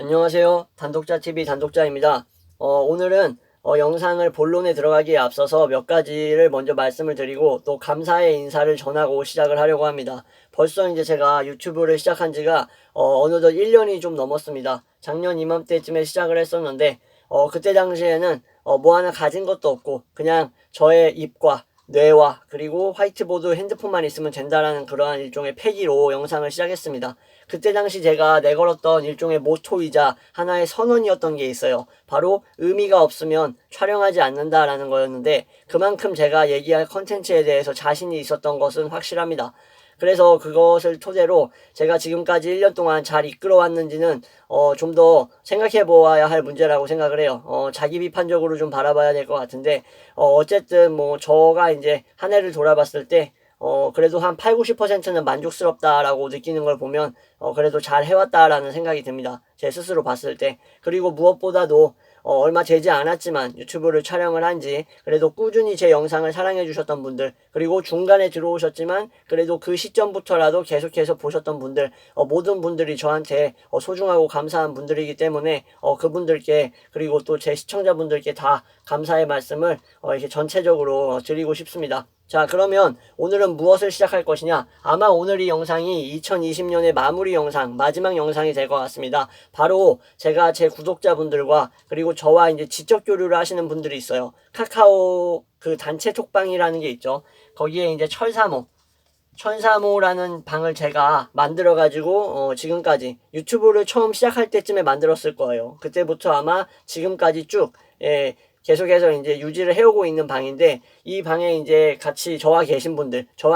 안녕하세요. 단독자TV 단독자입니다. 오늘은 영상을 본론에 들어가기에 앞서서 몇 가지를 먼저 말씀을 드리고 또 감사의 인사를 전하고 시작을 하려고 합니다. 벌써 이제 제가 유튜브를 시작한 지가 어느덧 1년이 좀 넘었습니다. 작년 이맘때쯤에 시작을 했었는데 그때 당시에는 뭐 하나 가진 것도 없고 그냥 저의 입과 뇌와 그리고 화이트보드 핸드폰만 있으면 된다라는 그러한 일종의 패기로 영상을 시작했습니다. 그때 당시 제가 내걸었던 일종의 모토이자 하나의 선언이었던 게 있어요. 바로 의미가 없으면 촬영하지 않는다라는 거였는데 그만큼 제가 얘기할 컨텐츠에 대해서 자신이 있었던 것은 확실합니다. 그래서 그것을 토대로 제가 지금까지 1년 동안 잘 이끌어왔는지는 좀 더 생각해 보아야 할 문제라고 생각을 해요. 자기 비판적으로 좀 바라봐야 될 것 같은데 어쨌든 뭐 저가 이제 한 해를 돌아봤을 때 그래도 한 8, 90%는 만족스럽다라고 느끼는 걸 보면 그래도 잘 해왔다라는 생각이 듭니다. 제 스스로 봤을 때. 그리고 무엇보다도 얼마 되지 않았지만 유튜브를 촬영을 한지 그래도 꾸준히 제 영상을 사랑해 주셨던 분들, 그리고 중간에 들어오셨지만 그래도 그 시점부터라도 계속해서 보셨던 분들, 모든 분들이 저한테 소중하고 감사한 분들이기 때문에 그분들께, 그리고 또 제 시청자분들께 다 감사의 말씀을 이렇게 전체적으로 드리고 싶습니다. 자, 그러면 오늘은 무엇을 시작할 것이냐? 아마 오늘 이 영상이 2020년의 마무리 영상, 마지막 영상이 될 것 같습니다. 바로 제가 제 구독자분들과 그리고 저와 이제 지적 교류를 하시는 분들이 있어요. 카카오 그 단체 톡방이라는 게 있죠. 거기에 이제 천사모라는 방을 제가 만들어가지고 지금까지 유튜브를 처음 시작할 때쯤에 만들었을 거예요. 그때부터 아마 지금까지 쭉 계속해서 이제 유지를 해오고 있는 방인데, 이 방에 이제 저와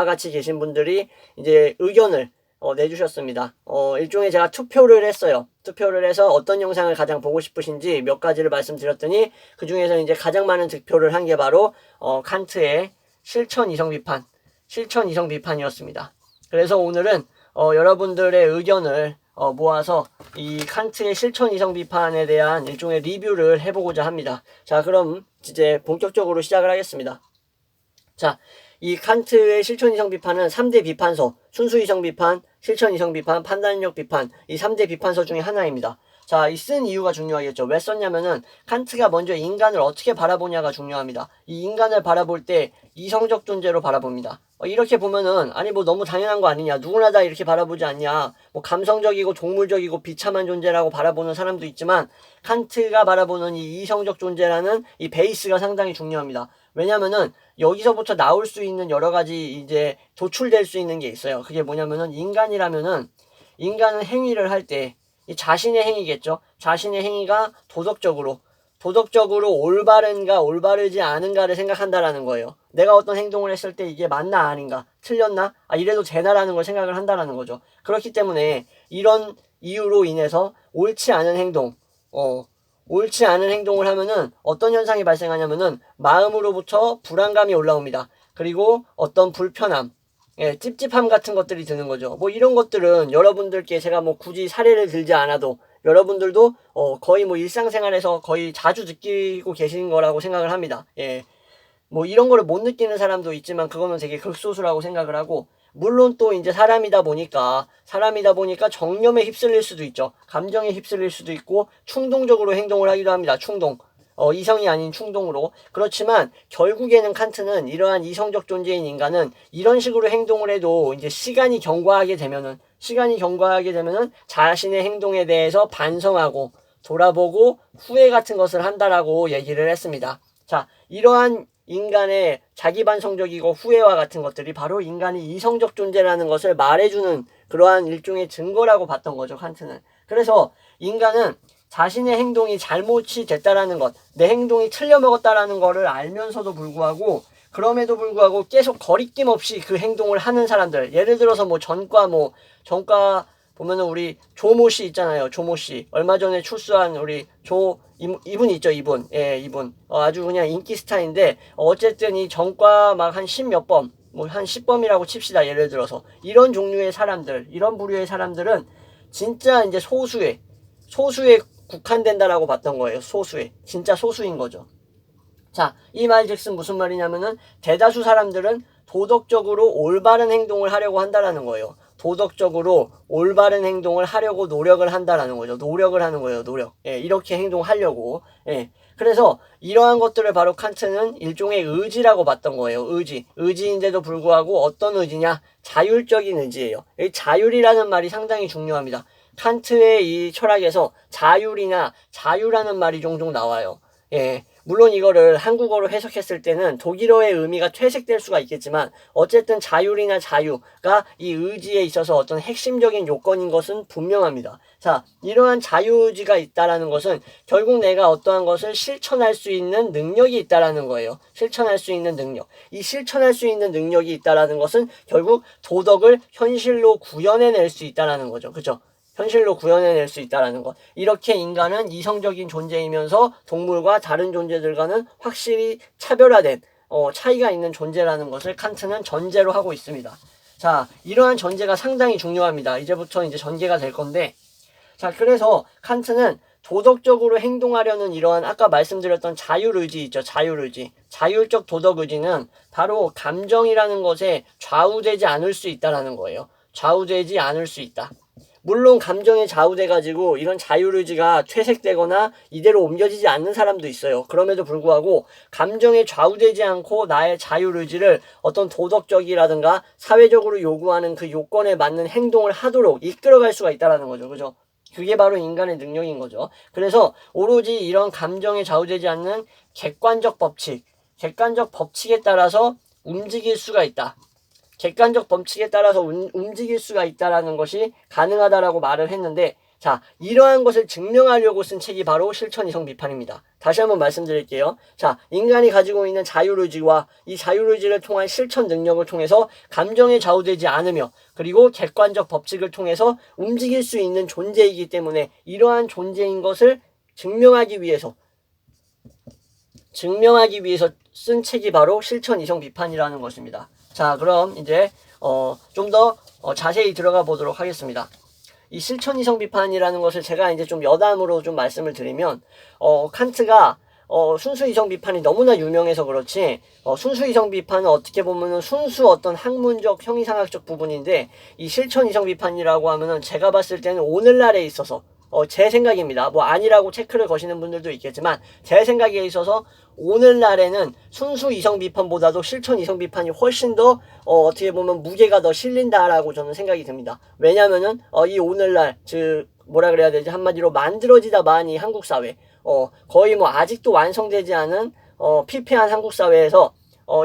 같이 계신 분들이 이제 의견을 내주셨습니다. 일종의 제가 투표를 했어요. 투표를 해서 어떤 영상을 가장 보고 싶으신지 몇 가지를 말씀드렸더니 그 중에서 이제 가장 많은 득표를 한 게 바로 칸트의 실천 이성 비판이었습니다. 그래서 오늘은 여러분들의 의견을 모아서 이 칸트의 실천 이성 비판에 대한 일종의 리뷰를 해보고자 합니다. 자, 그럼 이제 본격적으로 시작을 하겠습니다. 자, 이 칸트의 실천 이성 비판은 3대 비판서, 순수 이성 비판, 실천 이성 비판, 판단력 비판, 이 3대 비판서 중에 하나입니다. 자, 이 쓴 이유가 중요하겠죠. 왜 썼냐면은 칸트가 먼저 인간을 어떻게 바라보냐가 중요합니다. 이 인간을 바라볼 때 이성적 존재로 바라봅니다. 이렇게 보면은 아니 뭐 너무 당연한 거 아니냐, 누구나 다 이렇게 바라보지 않냐, 뭐 감성적이고 동물적이고 비참한 존재라고 바라보는 사람도 있지만 칸트가 바라보는 이 이성적 존재라는 이 베이스가 상당히 중요합니다. 왜냐면은 여기서부터 나올 수 있는 여러 가지 이제 도출될 수 있는 게 있어요. 그게 뭐냐면은 인간은 행위를 할 때 이 자신의 행위겠죠. 자신의 행위가 도덕적으로 올바른가 올바르지 않은가를 생각한다라는 거예요. 내가 어떤 행동을 했을 때 이게 맞나 아닌가, 틀렸나, 이래도 되나라는 걸 생각을 한다라는 거죠. 그렇기 때문에 이런 이유로 인해서 옳지 않은 행동을 하면은 어떤 현상이 발생하냐면은 마음으로부터 불안감이 올라옵니다. 그리고 어떤 불편함, 찝찝함 같은 것들이 드는 거죠. 뭐 이런 것들은 여러분들께 제가 뭐 굳이 사례를 들지 않아도 여러분들도 거의 뭐 일상생활에서 거의 자주 느끼고 계신 거라고 생각을 합니다. 뭐 이런 거를 못 느끼는 사람도 있지만 그거는 되게 극소수라고 생각을 하고, 물론 또 이제 사람이다 보니까 정념에 휩쓸릴 수도 있죠. 감정에 휩쓸릴 수도 있고 충동적으로 행동을 하기도 합니다. 이성이 아닌 충동으로. 그렇지만 결국에는 칸트는 이러한 이성적 존재인 인간은 이런 식으로 행동을 해도 이제 시간이 경과하게 되면은 자신의 행동에 대해서 반성하고 돌아보고 후회 같은 것을 한다라고 얘기를 했습니다. 자, 이러한 인간의 자기 반성적이고 후회와 같은 것들이 바로 인간이 이성적 존재라는 것을 말해주는 그러한 일종의 증거라고 봤던 거죠, 칸트는. 그래서 인간은 자신의 행동이 잘못이 됐다라는 것, 내 행동이 틀려먹었다라는 거를 알면서도 불구하고, 그럼에도 불구하고 계속 거리낌 없이 그 행동을 하는 사람들, 예를 들어서 전과 보면은 우리 조모 씨 있잖아요. 조모 씨. 얼마 전에 출소한 우리 이분 있죠, 이분. 이분. 아주 그냥 인기 스타인데, 어쨌든 이 전과 막 한 10몇 범, 뭐 한 10범이라고 칩시다, 예를 들어서. 이런 종류의 사람들, 이런 부류의 사람들은 진짜 이제 소수에 국한된다라고 봤던 거예요. 진짜 소수인 거죠. 자, 이 말즉슨 무슨 말이냐면은 대다수 사람들은 도덕적으로 올바른 행동을 하려고 한다라는 거예요. 도덕적으로 올바른 행동을 하려고 노력을 한다라는 거죠. 노력을 하는 거예요. 노력. 예, 이렇게 행동하려고. 예. 그래서 이러한 것들을 바로 칸트는 일종의 의지라고 봤던 거예요. 의지인데도 불구하고 어떤 의지냐? 자율적인 의지예요. 이 자율이라는 말이 상당히 중요합니다. 칸트의 이 철학에서 자율이나 자유라는 말이 종종 나와요. 예. 물론 이거를 한국어로 해석했을 때는 독일어의 의미가 퇴색될 수가 있겠지만 어쨌든 자율이나 자유가 이 의지에 있어서 어떤 핵심적인 요건인 것은 분명합니다. 자, 이러한 자유의지가 있다라는 것은 결국 내가 어떠한 것을 실천할 수 있는 능력이 있다라는 거예요. 실천할 수 있는 능력. 이 실천할 수 있는 능력이 있다라는 것은 결국 도덕을 현실로 구현해낼 수 있다라는 거죠. 그죠? 현실로 구현해낼 수 있다는 것. 이렇게 인간은 이성적인 존재이면서 동물과 다른 존재들과는 확실히 차별화된 차이가 있는 존재라는 것을 칸트는 전제로 하고 있습니다. 자, 이러한 전제가 상당히 중요합니다. 이제부터 이제 전개가 될 건데, 자, 그래서 칸트는 도덕적으로 행동하려는 이러한 아까 말씀드렸던 자율의지 있죠. 자율의지. 자율적 도덕의지는 바로 감정이라는 것에 좌우되지 않을 수 있다는 거예요. 좌우되지 않을 수 있다. 물론 감정에 좌우돼가지고 이런 자율의지가 퇴색되거나 이대로 옮겨지지 않는 사람도 있어요. 그럼에도 불구하고 감정에 좌우되지 않고 나의 자율의지를 어떤 도덕적이라든가 사회적으로 요구하는 그 요건에 맞는 행동을 하도록 이끌어갈 수가 있다는 거죠. 그죠? 그게 바로 인간의 능력인 거죠. 그래서 오로지 이런 감정에 좌우되지 않는 객관적 법칙에 따라서 움직일 수가 있다. 객관적 법칙에 따라서 움직일 수가 있다는 것이 가능하다라고 말을 했는데, 자, 이러한 것을 증명하려고 쓴 책이 바로 실천이성 비판입니다. 다시 한번 말씀드릴게요. 자, 인간이 가지고 있는 자율의지와 이 자율의지를 통한 실천 능력을 통해서 감정에 좌우되지 않으며 그리고 객관적 법칙을 통해서 움직일 수 있는 존재이기 때문에 이러한 존재인 것을 증명하기 위해서 쓴 책이 바로 실천이성 비판이라는 것입니다. 자, 그럼 이제 좀 더 자세히 들어가 보도록 하겠습니다. 이 실천이성 비판이라는 것을 제가 이제 좀 여담으로 좀 말씀을 드리면 칸트가 순수이성 비판이 너무나 유명해서 그렇지 순수이성 비판은 어떻게 보면은 순수 어떤 학문적 형이상학적 부분인데 이 실천이성 비판이라고 하면은 제가 봤을 때는 오늘날에 있어서 제 생각입니다. 뭐 아니라고 체크를 거시는 분들도 있겠지만 제 생각에 있어서 오늘날에는 순수 이성 비판보다도 실천 이성 비판이 훨씬 더 어떻게 보면 무게가 더 실린다라고 저는 생각이 듭니다. 왜냐면은 이 오늘날 즉 뭐라 그래야 되지 한마디로 만들어지다 많이 한국 사회 거의 뭐 아직도 완성되지 않은 피폐한 한국 사회에서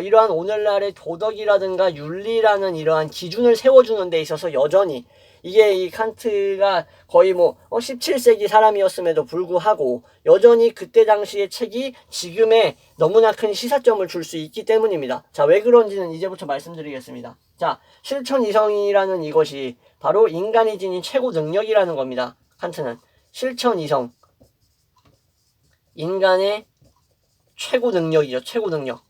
이러한 오늘날의 도덕이라든가 윤리라는 이러한 기준을 세워주는 데 있어서 여전히 이게 이 칸트가 거의 뭐 17세기 사람이었음에도 불구하고 여전히 그때 당시의 책이 지금의 너무나 큰 시사점을 줄 수 있기 때문입니다. 자, 왜 그런지는 이제부터 말씀드리겠습니다. 자, 실천이성이라는 이것이 바로 인간이 지닌 최고 능력이라는 겁니다. 칸트는 실천이성 인간의 최고 능력이죠. 최고 능력.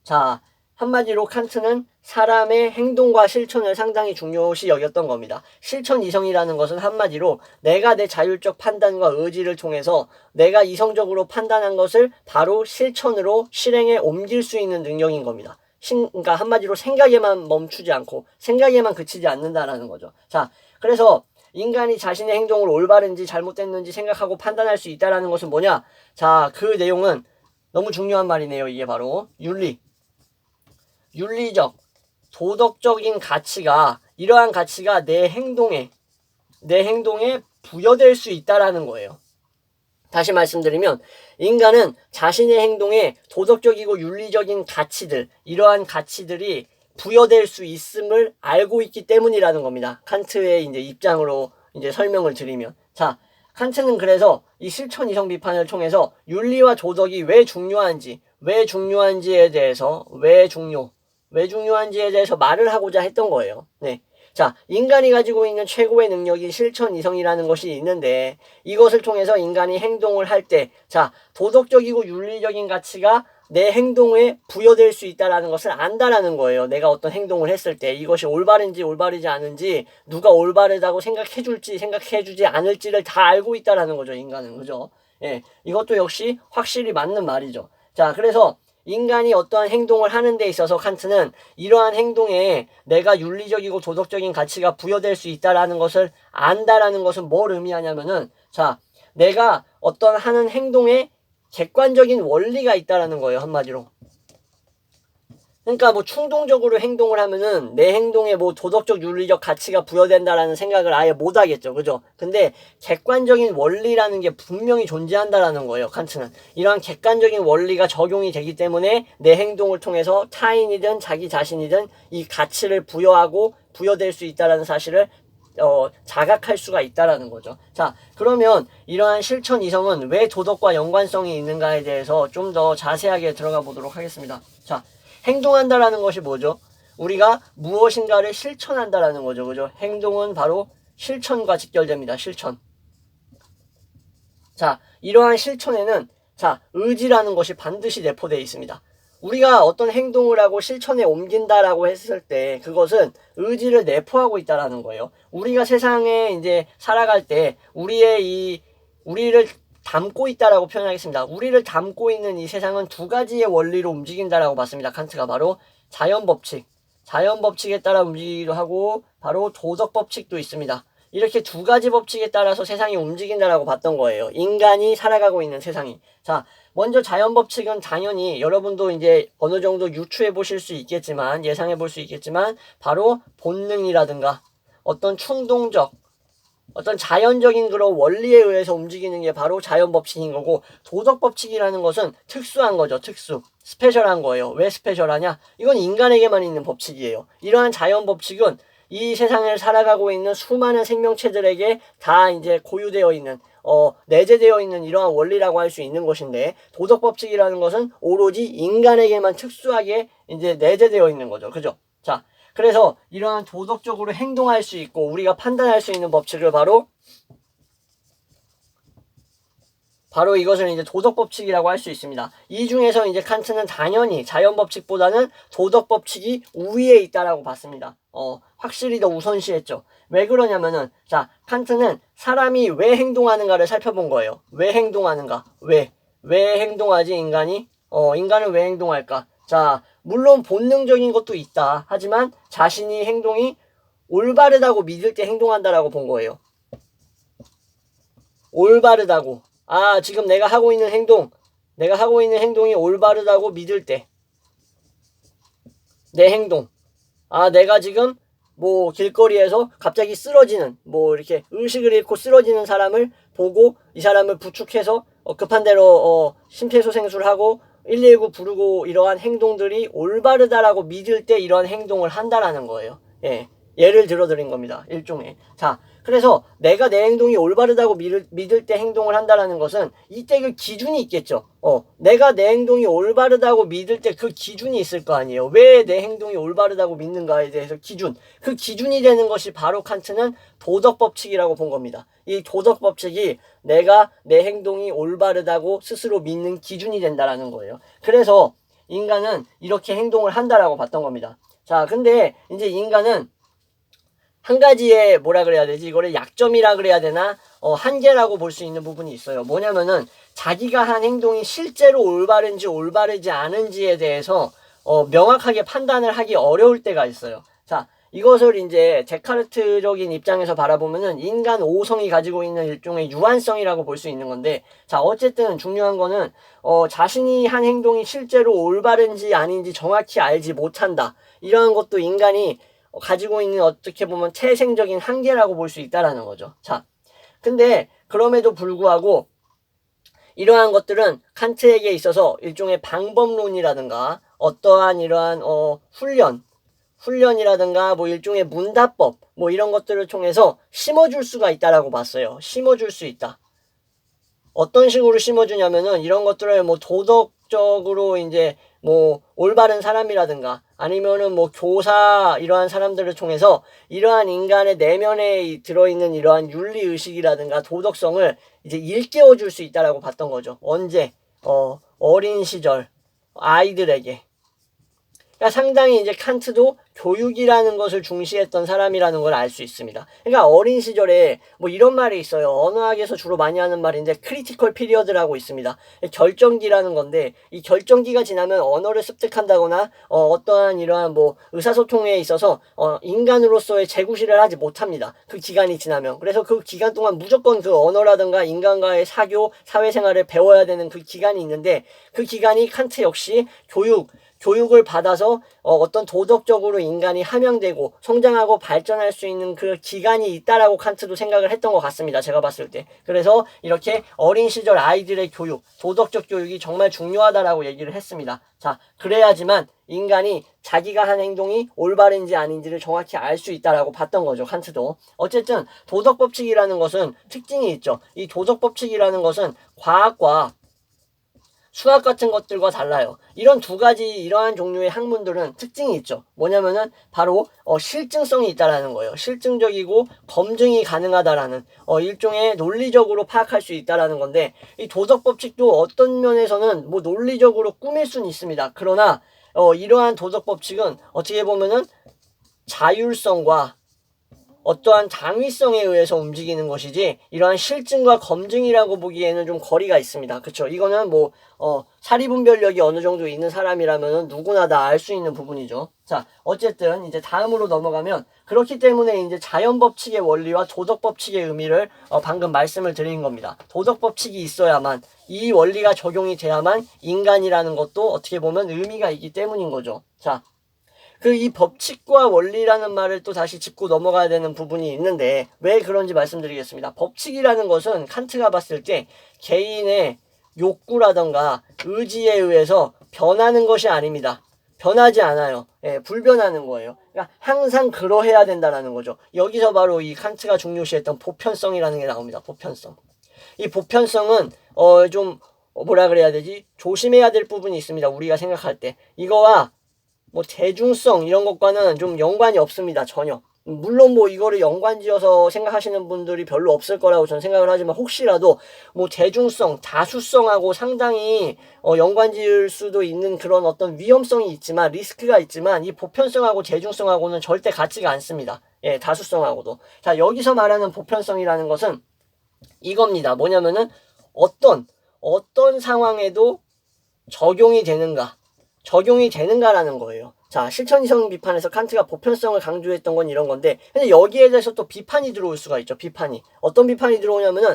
자, 한마디로 칸트는 사람의 행동과 실천을 상당히 중요시 여겼던 겁니다. 실천 이성이라는 것은 한마디로 내가 내 자율적 판단과 의지를 통해서 내가 이성적으로 판단한 것을 바로 실천으로 실행에 옮길 수 있는 능력인 겁니다. 그러니까 한마디로 생각에만 멈추지 않고 생각에만 그치지 않는다라는 거죠. 자, 그래서 인간이 자신의 행동을 올바른지 잘못됐는지 생각하고 판단할 수 있다라는 것은 뭐냐? 자, 그 내용은 너무 중요한 말이네요. 이게 바로 윤리적, 도덕적인 가치가 이러한 가치가 내 행동에 부여될 수 있다라는 거예요. 다시 말씀드리면 인간은 자신의 행동에 도덕적이고 윤리적인 가치들 이러한 가치들이 부여될 수 있음을 알고 있기 때문이라는 겁니다. 칸트의 이제 입장으로 이제 설명을 드리면 자 칸트는 그래서 이 실천 이성 비판을 통해서 윤리와 도덕이 왜 중요한지에 대해서 말을 하고자 했던 거예요. 네. 자, 인간이 가지고 있는 최고의 능력이 실천 이성이라는 것이 있는데 이것을 통해서 인간이 행동을 할 때 자, 도덕적이고 윤리적인 가치가 내 행동에 부여될 수 있다는 것을 안다라는 거예요. 내가 어떤 행동을 했을 때 이것이 올바른지 올바르지 않은지 누가 올바르다고 생각해줄지 생각해주지 않을지를 다 알고 있다라는 거죠. 인간은. 그죠? 예, 이것도 역시 확실히 맞는 말이죠. 자, 그래서 인간이 어떠한 행동을 하는 데 있어서 칸트는 이러한 행동에 내가 윤리적이고 도덕적인 가치가 부여될 수 있다라는 것을 안다라는 것은 뭘 의미하냐면은, 자, 내가 어떤 하는 행동에 객관적인 원리가 있다라는 거예요, 한마디로. 그러니까 뭐 충동적으로 행동을 하면은 내 행동에 뭐 도덕적 윤리적 가치가 부여된다라는 생각을 아예 못 하겠죠. 그죠? 근데 객관적인 원리라는 게 분명히 존재한다라는 거예요. 칸트는. 이러한 객관적인 원리가 적용이 되기 때문에 내 행동을 통해서 타인이든 자기 자신이든 이 가치를 부여하고 부여될 수 있다라는 사실을 자각할 수가 있다라는 거죠. 자, 그러면 이러한 실천 이성은 왜 도덕과 연관성이 있는가에 대해서 좀 더 자세하게 들어가 보도록 하겠습니다. 자, 행동한다라는 것이 뭐죠? 우리가 무엇인가를 실천한다라는 거죠. 그죠? 행동은 바로 실천과 직결됩니다. 실천. 자, 이러한 실천에는 자, 의지라는 것이 반드시 내포되어 있습니다. 우리가 어떤 행동을 하고 실천에 옮긴다라고 했을 때 그것은 의지를 내포하고 있다라는 거예요. 우리가 세상에 이제 살아갈 때 우리를 담고 있다라고 표현하겠습니다. 우리를 담고 있는 이 세상은 두 가지의 원리로 움직인다라고 봤습니다. 칸트가 바로 자연법칙에 따라 움직이기도 하고 바로 도덕법칙도 있습니다. 이렇게 두 가지 법칙에 따라서 세상이 움직인다라고 봤던 거예요. 인간이 살아가고 있는 세상이. 자, 먼저 자연법칙은 당연히 여러분도 이제 어느 정도 유추해 보실 수 있겠지만, 예상해 볼 수 있겠지만, 바로 본능이라든가 어떤 충동적, 어떤 자연적인 그런 원리에 의해서 움직이는 게 바로 자연법칙인 거고, 도덕법칙이라는 것은 특수한 거죠. 스페셜한 거예요. 왜 스페셜하냐? 이건 인간에게만 있는 법칙이에요. 이러한 자연법칙은 이 세상을 살아가고 있는 수많은 생명체들에게 다 이제 고유되어 있는, 내재되어 있는 이러한 원리라고 할 수 있는 것인데, 도덕법칙이라는 것은 오로지 인간에게만 특수하게 이제 내재되어 있는 거죠. 그죠? 자, 그래서 이러한 도덕적으로 행동할 수 있고 우리가 판단할 수 있는 법칙을 바로 이것을 이제 도덕법칙이라고 할 수 있습니다. 이 중에서 이제 칸트는 당연히 자연법칙보다는 도덕법칙이 우위에 있다라고 봤습니다. 확실히 더 우선시했죠. 왜 그러냐면은, 자, 칸트는 사람이 왜 행동하는가를 살펴본 거예요. 왜 행동하는가? 왜 행동하지, 인간이? 인간은 왜 행동할까? 자, 물론 본능적인 것도 있다. 하지만 자신이 행동이 올바르다고 믿을 때 행동한다라고 본 거예요. 올바르다고. 아, 지금 내가 하고 있는 행동이 올바르다고 믿을 때. 내 행동. 아, 내가 지금 뭐 길거리에서 갑자기 쓰러지는, 뭐 이렇게 의식을 잃고 쓰러지는 사람을 보고 이 사람을 부축해서 급한 대로 심폐소생술을 하고 119 부르고 이러한 행동들이 올바르다라고 믿을 때 이러한 행동을 한다라는 거예요. 예. 예를 들어 드린 겁니다. 일종의. 자, 그래서 내가 내 행동이 올바르다고 믿을 때 행동을 한다라는 것은 이때 그 기준이 있겠죠. 내가 내 행동이 올바르다고 믿을 때 그 기준이 있을 거 아니에요. 왜 내 행동이 올바르다고 믿는가에 대해서 그 기준이 되는 것이 바로 칸트는 도덕법칙이라고 본 겁니다. 이 도덕법칙이 내가 내 행동이 올바르다고 스스로 믿는 기준이 된다라는 거예요. 그래서 인간은 이렇게 행동을 한다라고 봤던 겁니다. 자, 근데 이제 인간은 한 가지의 뭐라 그래야 되지? 이거를 약점이라 그래야 되나? 한계라고 볼 수 있는 부분이 있어요. 뭐냐면은 자기가 한 행동이 실제로 올바른지 올바르지 않은지에 대해서 명확하게 판단을 하기 어려울 때가 있어요. 자, 이것을 이제 데카르트적인 입장에서 바라보면은 인간 오성이 가지고 있는 일종의 유한성이라고 볼 수 있는 건데, 자, 어쨌든 중요한 거는 자신이 한 행동이 실제로 올바른지 아닌지 정확히 알지 못한다. 이러한 것도 인간이 가지고 있는 어떻게 보면 태생적인 한계라고 볼 수 있다라는 거죠. 자, 근데 그럼에도 불구하고 이러한 것들은 칸트에게 있어서 일종의 방법론이라든가 어떠한 이러한 훈련이라든가 뭐 일종의 문답법 뭐 이런 것들을 통해서 심어줄 수가 있다라고 봤어요. 심어줄 수 있다. 어떤 식으로 심어주냐면은 이런 것들을 뭐 도덕적으로 이제 뭐 올바른 사람이라든가 아니면은 뭐 교사 이러한 사람들을 통해서 이러한 인간의 내면에 들어있는 이러한 윤리의식이라든가 도덕성을 이제 일깨워 줄 수 있다라고 봤던 거죠. 언제? 어린 시절 아이들에게. 그러니까 상당히 이제 칸트도 교육이라는 것을 중시했던 사람이라는 걸 알 수 있습니다. 그러니까 어린 시절에 뭐 이런 말이 있어요. 언어학에서 주로 많이 하는 말인데 크리티컬 피리어드라고 있습니다. 결정기라는 건데 이 결정기가 지나면 언어를 습득한다거나 어떠한 이러한 뭐 의사소통에 있어서 인간으로서의 재구실을 하지 못합니다. 그 기간이 지나면. 그래서 그 기간 동안 무조건 그 언어라든가 인간과의 사교, 사회생활을 배워야 되는 그 기간이 있는데 그 기간이 칸트 역시 교육을 받아서 어떤 도덕적으로 인간이 함양되고 성장하고 발전할 수 있는 그 기간이 있다라고 칸트도 생각을 했던 것 같습니다. 제가 봤을 때. 그래서 이렇게 어린 시절 아이들의 교육, 도덕적 교육이 정말 중요하다라고 얘기를 했습니다. 자, 그래야지만 인간이 자기가 한 행동이 올바른지 아닌지를 정확히 알 수 있다라고 봤던 거죠. 칸트도. 어쨌든 도덕법칙이라는 것은 특징이 있죠. 이 도덕법칙이라는 것은 과학과 수학 같은 것들과 달라요. 이런 두 가지 이러한 종류의 학문들은 특징이 있죠. 뭐냐면은 바로 실증성이 있다라는 거예요. 실증적이고 검증이 가능하다라는 일종의 논리적으로 파악할 수 있다라는 건데 이 도덕 법칙도 어떤 면에서는 뭐 논리적으로 꾸밀 수는 있습니다. 그러나 이러한 도덕 법칙은 어떻게 보면은 자율성과 어떠한 당위성에 의해서 움직이는 것이지 이러한 실증과 검증이라고 보기에는 좀 거리가 있습니다. 그쵸? 이거는 뭐 사리분별력이 어느 정도 있는 사람이라면 누구나 다 알 수 있는 부분이죠. 자, 어쨌든 이제 다음으로 넘어가면 그렇기 때문에 이제 자연법칙의 원리와 도덕법칙의 의미를 방금 말씀을 드린 겁니다. 도덕법칙이 있어야만 이 원리가 적용이 돼야만 인간이라는 것도 어떻게 보면 의미가 있기 때문인 거죠. 자, 이 법칙과 원리라는 말을 또 다시 짚고 넘어가야 되는 부분이 있는데 왜 그런지 말씀드리겠습니다. 법칙이라는 것은 칸트가 봤을 때 개인의 욕구라던가 의지에 의해서 변하는 것이 아닙니다. 변하지 않아요. 예, 불변하는 거예요. 그러니까 항상 그러해야 된다는 거죠. 여기서 바로 이 칸트가 중요시했던 보편성이라는 게 나옵니다. 보편성. 이 보편성은 좀 뭐라 그래야 되지? 조심해야 될 부분이 있습니다. 우리가 생각할 때. 이거와 뭐 대중성 이런 것과는 좀 연관이 없습니다. 전혀. 물론 뭐 이거를 연관지어서 생각하시는 분들이 별로 없을 거라고 저는 생각을 하지만 혹시라도 뭐 대중성, 다수성하고 상당히 연관지을 수도 있는 그런 어떤 위험성이 있지만 리스크가 있지만 이 보편성하고 대중성하고는 절대 같지가 않습니다. 예, 다수성하고도. 자, 여기서 말하는 보편성이라는 것은 이겁니다. 뭐냐면은 어떤 상황에도 적용이 되는가라는 거예요. 자, 실천이성 비판에서 칸트가 보편성을 강조했던 건 이런 건데 근데 여기에 대해서 또 비판이 들어올 수가 있죠. 비판이. 어떤 비판이 들어오냐면은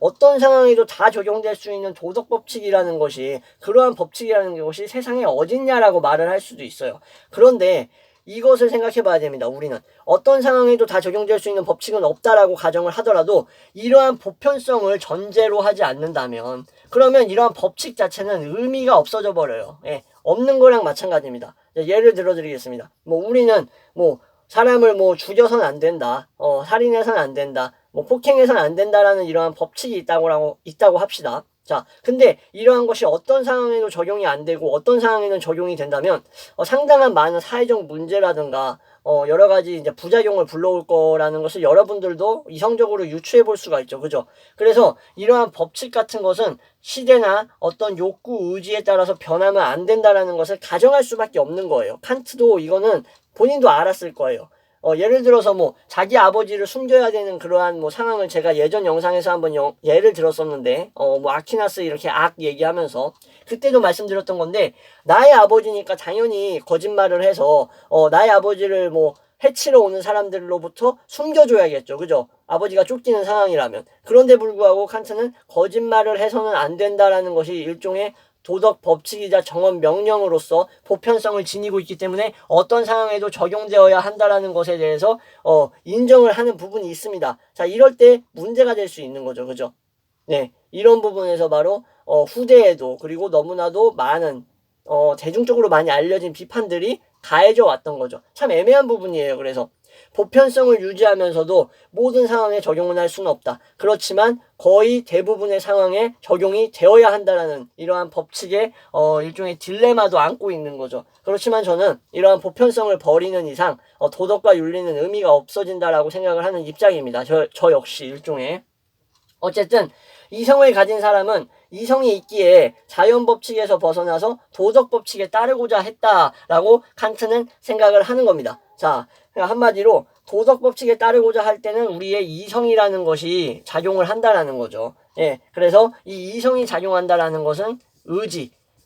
어떤 상황에도 다 적용될 수 있는 도덕 법칙이라는 것이 그러한 법칙이라는 것이 세상에 어딨냐라고 말을 할 수도 있어요. 그런데 이것을 생각해 봐야 됩니다. 우리는 어떤 상황에도 다 적용될 수 있는 법칙은 없다라고 가정을 하더라도 이러한 보편성을 전제로 하지 않는다면 그러면 이러한 법칙 자체는 의미가 없어져 버려요. 예, 없는 거랑 마찬가지입니다. 예를 들어 드리겠습니다. 뭐 우리는 뭐 사람을 뭐 죽여서는 안 된다. 살인해서는 안 된다. 뭐 폭행해서는 안 된다라는 이러한 법칙이 있다고 합시다. 자, 근데 이러한 것이 어떤 상황에도 적용이 안 되고 어떤 상황에는 적용이 된다면 상당한 많은 사회적 문제라든가 여러 가지 이제 부작용을 불러올 거라는 것을 여러분들도 이성적으로 유추해 볼 수가 있죠. 그죠? 그래서 이러한 법칙 같은 것은 시대나 어떤 욕구, 의지에 따라서 변하면 안 된다라는 것을 가정할 수밖에 없는 거예요. 칸트도 이거는 본인도 알았을 거예요. 예를 들어서 뭐 자기 아버지를 숨겨야 되는 그러한 뭐 상황을 제가 예전 영상에서 한번 예를 들었었는데 뭐 아퀴나스 이렇게 악 얘기하면서 그때도 말씀드렸던 건데 나의 아버지니까 당연히 거짓말을 해서 나의 아버지를 뭐 해치러 오는 사람들로부터 숨겨줘야겠죠. 그죠? 아버지가 쫓기는 상황이라면. 그런데 불구하고 칸트는 거짓말을 해서는 안 된다라는 것이 일종의 도덕 법칙이자 정원 명령으로서 보편성을 지니고 있기 때문에 어떤 상황에도 적용되어야 한다라는 것에 대해서 인정을 하는 부분이 있습니다. 자, 이럴 때 문제가 될 수 있는 거죠. 그죠? 네. 이런 부분에서 바로 후대에도 그리고 너무나도 많은 대중적으로 많이 알려진 비판들이 가해져 왔던 거죠. 참 애매한 부분이에요. 그래서 보편성을 유지하면서도 모든 상황에 적용을 할 수는 없다. 그렇지만 거의 대부분의 상황에 적용이 되어야 한다라는 이러한 법칙의 일종의 딜레마도 안고 있는 거죠. 그렇지만 저는 이러한 보편성을 버리는 이상 도덕과 윤리는 의미가 없어진다라고 생각을 하는 입장입니다. 저 역시 일종의. 어쨌든 이성을 가진 사람은 이성이 있기에 자연 법칙에서 벗어나서 도덕 법칙에 따르고자 했다라고 칸트는 생각을 하는 겁니다. 자, 한마디로 도덕 법칙에 따르고자 할 때는 우리의 이성이라는 것이 작용을 한다라는 거죠. 예, 그래서 이 이성이 작용한다라는 것은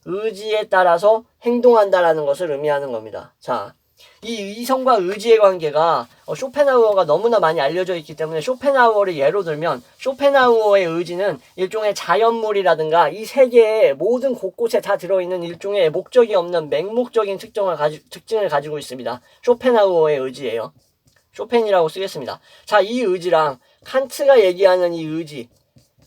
의지에 따라서 행동한다라는 것을 의미하는 겁니다. 자, 이 이성과 의지의 관계가 쇼펜하우어가 너무나 많이 알려져 있기 때문에 쇼펜하우어를 예로 들면 시오펜하우어의 의지는 일종의 자연물이라든가 이 세계의 모든 곳곳에 다 들어있는 일종의 목적이 없는 맹목적인 특징을 가지고 있습니다. 쇼펜하우어의 의지예요. 쇼펜이라고 쓰겠습니다. 자, 이 의지랑 칸트가 얘기하는 이 의지,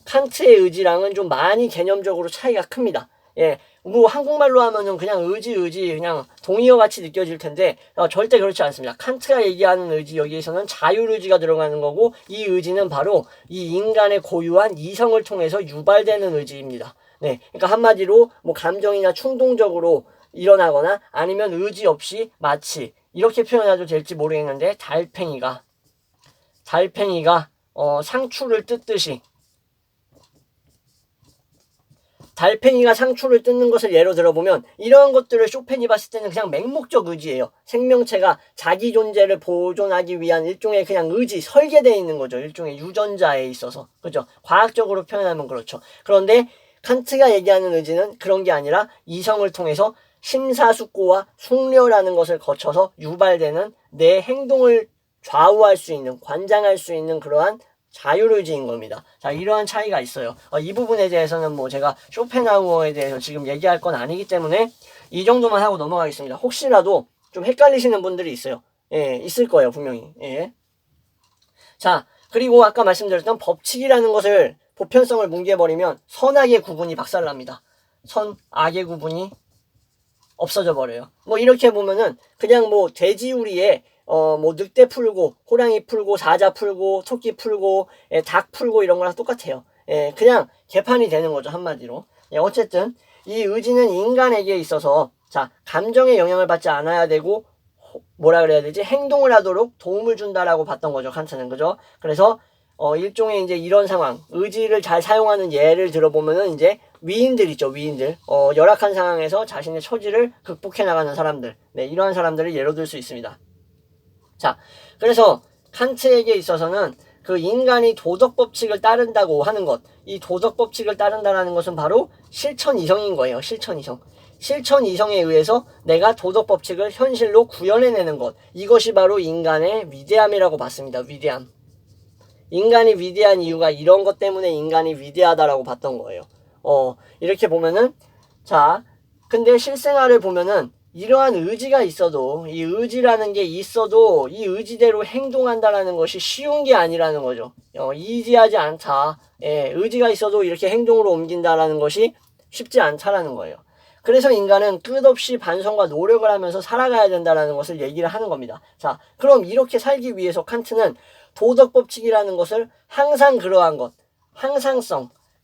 칸트의 의지랑은 좀 많이 개념적으로 차이가 큽니다. 예, 뭐 한국말로 하면은 그냥 의지 그냥 동의어 같이 느껴질 텐데 절대 그렇지 않습니다. 칸트가 얘기하는 의지, 여기에서는 자율의지가 들어가는 거고, 이 의지는 바로 이 인간의 고유한 이성을 통해서 유발되는 의지입니다. 네, 그러니까 한마디로 뭐 감정이나 충동적으로 일어나거나 아니면 의지 없이 마치 이렇게 표현해도 될지 모르겠는데 달팽이가 상추를 뜯듯이, 달팽이가 상추를 뜯는 것을 예로 들어보면 이러한 것들을 쇼펜이 봤을 때는 그냥 맹목적 의지예요. 생명체가 자기 존재를 보존하기 위한 일종의 그냥 의지, 설계되어 있는 거죠. 일종의 유전자에 있어서. 그죠? 과학적으로 표현하면 그렇죠. 그런데 칸트가 얘기하는 의지는 그런 게 아니라 이성을 통해서 심사숙고와 숙려라는 것을 거쳐서 유발되는 내 행동을 좌우할 수 있는, 관장할 수 있는 그러한 자율의지인 겁니다. 자, 이러한 차이가 있어요. 이 부분에 대해서는 뭐 제가 쇼펜하우어에 대해서 지금 얘기할 건 아니기 때문에 이 정도만 하고 넘어가겠습니다. 혹시라도 좀 헷갈리시는 분들이 있어요. 예, 있을 거예요, 분명히. 예. 자, 그리고 아까 말씀드렸던 법칙이라는 것을, 보편성을 뭉개버리면 선악의 구분이 박살납니다. 선악의 구분이 없어져 버려요. 뭐 이렇게 보면은 그냥 뭐 돼지우리에 뭐 늑대 풀고 호랑이 풀고 사자 풀고 토끼 풀고 닭 풀고 이런 거랑 똑같아요. 그냥 개판이 되는 거죠, 한마디로. 어쨌든 이 의지는 인간에게 있어서 자, 감정의 영향을 받지 않아야 되고 뭐라 그래야 되지? 행동을 하도록 도움을 준다라고 봤던 거죠, 칸트는. 그죠? 그래서 일종의 이제 이런 상황, 의지를 잘 사용하는 예를 들어보면은 이제 위인들 있죠, 위인들. 열악한 상황에서 자신의 처지를 극복해 나가는 사람들. 네, 이러한 사람들을 예로 들 수 있습니다. 자, 그래서 칸트에게 있어서는 그 인간이 도덕 법칙을 따른다고 하는 것, 이 도덕 법칙을 따른다는 것은 바로 실천 이성인 거예요. 실천 이성. 실천 이성에 의해서 내가 도덕 법칙을 현실로 구현해내는 것, 이것이 바로 인간의 위대함이라고 봤습니다. 위대함. 인간이 위대한 이유가 이런 것 때문에 인간이 위대하다라고 봤던 거예요. 이렇게 보면은, 자, 근데 실생활을 보면은 이러한 의지가 있어도, 이 의지라는 게 있어도 이 의지대로 행동한다라는 것이 쉬운 게 아니라는 거죠. 이지하지 않다. 예, 의지가 있어도 이렇게 행동으로 옮긴다라는 것이 쉽지 않다라는 거예요. 그래서 인간은 끝없이 반성과 노력을 하면서 살아가야 된다라는 것을 얘기를 하는 겁니다. 자, 그럼 이렇게 살기 위해서 칸트는 도덕 법칙이라는 것을 항상 그러한 것,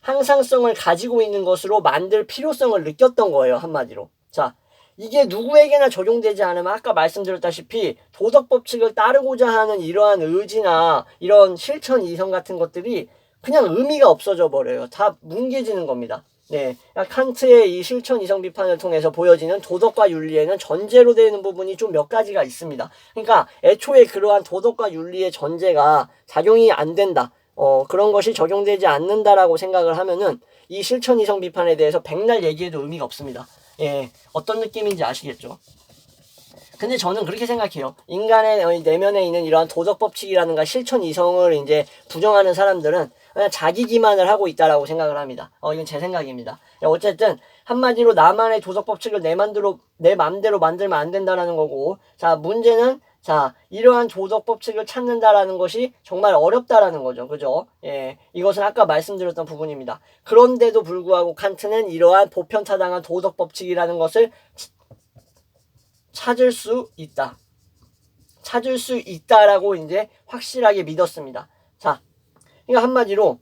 항상성을 가지고 있는 것으로 만들 필요성을 느꼈던 거예요, 한마디로. 자, 이게 누구에게나 적용되지 않으면 아까 말씀드렸다시피 도덕 법칙을 따르고자 하는 이러한 의지나 이런 실천 이성 같은 것들이 그냥 의미가 없어져 버려요. 다 뭉개지는 겁니다. 네, 칸트의 이 실천 이성 비판을 통해서 보여지는 도덕과 윤리에는 전제로 되는 부분이 좀 몇 가지가 있습니다. 그러니까 애초에 그러한 도덕과 윤리의 전제가 작용이 안 된다. 그런 것이 적용되지 않는다라고 생각을 하면은 이 실천 이성 비판에 대해서 백날 얘기해도 의미가 없습니다. 예, 어떤 느낌인지 아시겠죠? 근데 저는 그렇게 생각해요. 인간의 내면에 있는 이러한 도덕 법칙이라든가 실천 이성을 이제 부정하는 사람들은 그냥 자기 기만을 하고 있다라고 생각을 합니다. 이건 제 생각입니다. 어쨌든 한마디로 나만의 도덕 법칙을 내 맘대로 만들면 안 된다라는 거고, 자, 문제는 자, 이러한 도덕 법칙을 찾는다라는 것이 정말 어렵다라는 거죠. 그죠? 예, 이것은 아까 말씀드렸던 부분입니다. 그런데도 불구하고 칸트는 이러한 보편타당한 도덕 법칙이라는 것을 찾을 수 있다라고 이제 확실하게 믿었습니다. 자, 그러니까 한마디로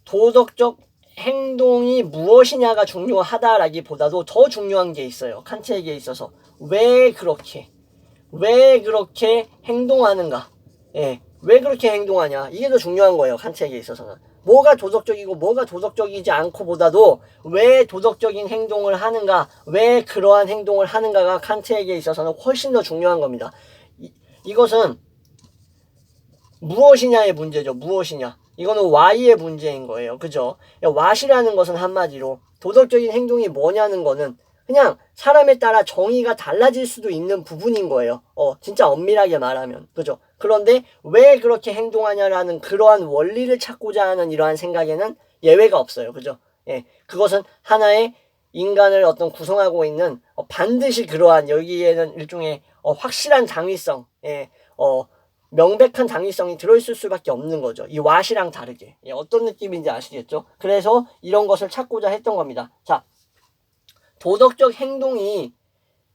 도덕적 행동이 무엇이냐가 중요하다라기보다도 더 중요한 게 있어요. 칸트에게 있어서. 왜 그렇게 행동하는가? 예, 왜 그렇게 행동하냐? 이게 더 중요한 거예요. 칸트에게 있어서는. 뭐가 도덕적이고 뭐가 도덕적이지 않고 보다도 왜 도덕적인 행동을 하는가, 왜 그러한 행동을 하는가가 칸트에게 있어서는 훨씬 더 중요한 겁니다. 이것은 무엇이냐의 문제죠. 무엇이냐. 이거는 why의 문제인 거예요. 그죠? what이라는 것은 한마디로 도덕적인 행동이 뭐냐는 거는 그냥 사람에 따라 정의가 달라질 수도 있는 부분인 거예요. 진짜 엄밀하게 말하면. 그죠? 그런데 왜 그렇게 행동하냐라는 그러한 원리를 찾고자 하는 이러한 생각에는 예외가 없어요. 그죠? 예. 그것은 하나의 인간을 어떤 구성하고 있는 반드시 그러한 여기에는 일종의 확실한 당위성, 예. 명백한 당위성이 들어있을 수밖에 없는 거죠. 이 what이랑 다르게. 예, 어떤 느낌인지 아시겠죠? 그래서 이런 것을 찾고자 했던 겁니다. 자, 도덕적 행동이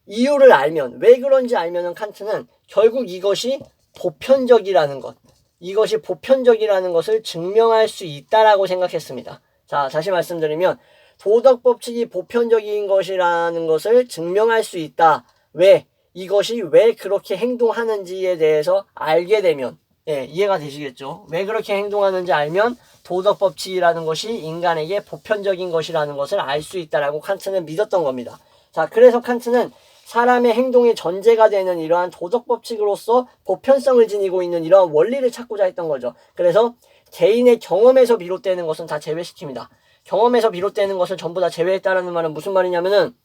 이유를 알면, 왜 그런지 알면은 칸트는 결국 이것이 보편적이라는 것, 이것이 보편적이라는 것을 증명할 수 있다라고 생각했습니다. 자, 다시 말씀드리면 도덕 법칙이 보편적인 것이라는 것을 증명할 수 있다. 왜? 이것이 왜 그렇게 행동하는지에 대해서 알게 되면, 예, 이해가 되시겠죠? 왜 그렇게 행동하는지 알면 도덕 법칙이라는 것이 인간에게 보편적인 것이라는 것을 알 수 있다라고 칸트는 믿었던 겁니다. 자, 그래서 칸트는 사람의 행동의 전제가 되는 이러한 도덕 법칙으로서 보편성을 지니고 있는 이러한 원리를 찾고자 했던 거죠. 그래서 개인의 경험에서 비롯되는 것은 다 제외시킵니다. 경험에서 비롯되는 것을 전부 다 제외했다라는 말은 무슨 말이냐면은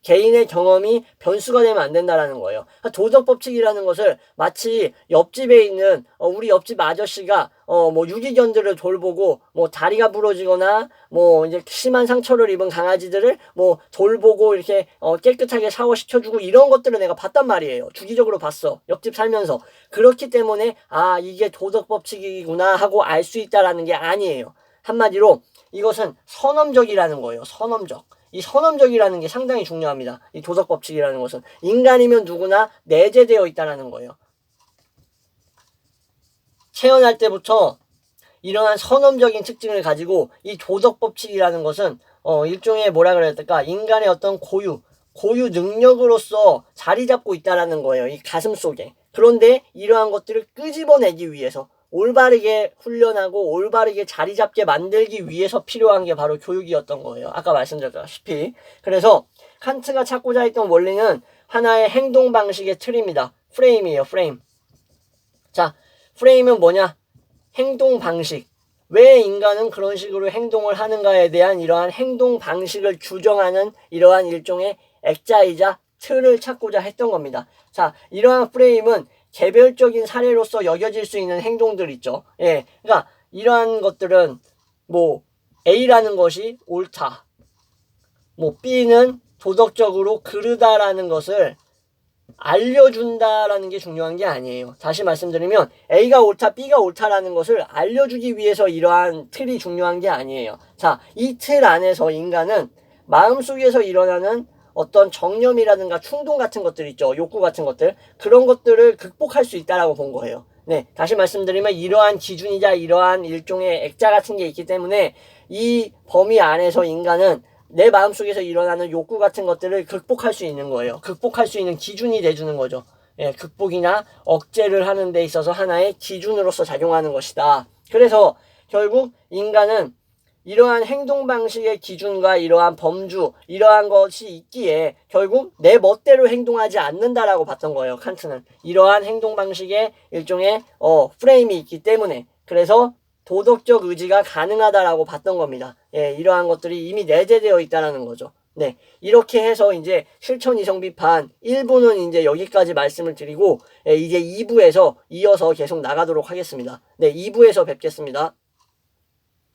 개인의 경험이 변수가 되면 안 된다라는 거예요. 도덕 법칙이라는 것을 마치 옆집에 있는 우리 옆집 아저씨가 뭐 유기견들을 돌보고 뭐 다리가 부러지거나 뭐 이제 심한 상처를 입은 강아지들을 뭐 돌보고 이렇게 깨끗하게 샤워시켜주고 이런 것들을 내가 봤단 말이에요. 주기적으로 봤어. 옆집 살면서. 그렇기 때문에 아, 이게 도덕 법칙이구나 하고 알 수 있다라는 게 아니에요. 한마디로 이것은 선험적이라는 거예요. 선험적. 이 선험적이라는 게 상당히 중요합니다. 이 도덕 법칙이라는 것은 인간이면 누구나 내재되어 있다는 거예요. 태어날 때부터 이러한 선험적인 특징을 가지고 이 도덕 법칙이라는 것은 일종의 뭐라 그래야 될까? 인간의 어떤 고유 능력으로서 자리 잡고 있다는 거예요. 이 가슴 속에. 그런데 이러한 것들을 끄집어내기 위해서 올바르게 훈련하고 올바르게 자리 잡게 만들기 위해서 필요한 게 바로 교육이었던 거예요. 아까 말씀드렸다시피. 그래서 칸트가 찾고자 했던 원리는 하나의 행동 방식의 틀입니다. 프레임이에요. 프레임. 자, 프레임은 뭐냐? 행동 방식. 왜 인간은 그런 식으로 행동을 하는가에 대한 이러한 행동 방식을 규정하는 이러한 일종의 액자이자 틀을 찾고자 했던 겁니다. 자, 이러한 프레임은 개별적인 사례로서 여겨질 수 있는 행동들 있죠. 예. 그러니까 이러한 것들은 뭐 A라는 것이 옳다. 뭐 B는 도덕적으로 그르다라는 것을 알려준다라는 게 중요한 게 아니에요. 다시 말씀드리면 A가 옳다, B가 옳다라는 것을 알려주기 위해서 이러한 틀이 중요한 게 아니에요. 자, 이 틀 안에서 인간은 마음속에서 일어나는 어떤 정념이라든가 충동 같은 것들 있죠. 욕구 같은 것들. 그런 것들을 극복할 수 있다라고 본 거예요. 네, 다시 말씀드리면 이러한 기준이자 이러한 일종의 액자 같은 게 있기 때문에 이 범위 안에서 인간은 내 마음속에서 일어나는 욕구 같은 것들을 극복할 수 있는 거예요. 극복할 수 있는 기준이 돼주는 거죠. 예, 극복이나 억제를 하는 데 있어서 하나의 기준으로서 작용하는 것이다. 그래서 결국 인간은 이러한 행동 방식의 기준과 이러한 범주, 이러한 것이 있기에 결국 내 멋대로 행동하지 않는다라고 봤던 거예요. 칸트는. 이러한 행동 방식의 일종의 프레임이 있기 때문에. 그래서 도덕적 의지가 가능하다라고 봤던 겁니다. 예, 이러한 것들이 이미 내재되어 있다는 거죠. 네, 이렇게 해서 이제 실천 이성 비판 1부는 이제 여기까지 말씀을 드리고, 이제 2부에서 이어서 계속 나가도록 하겠습니다. 네, 2부에서 뵙겠습니다.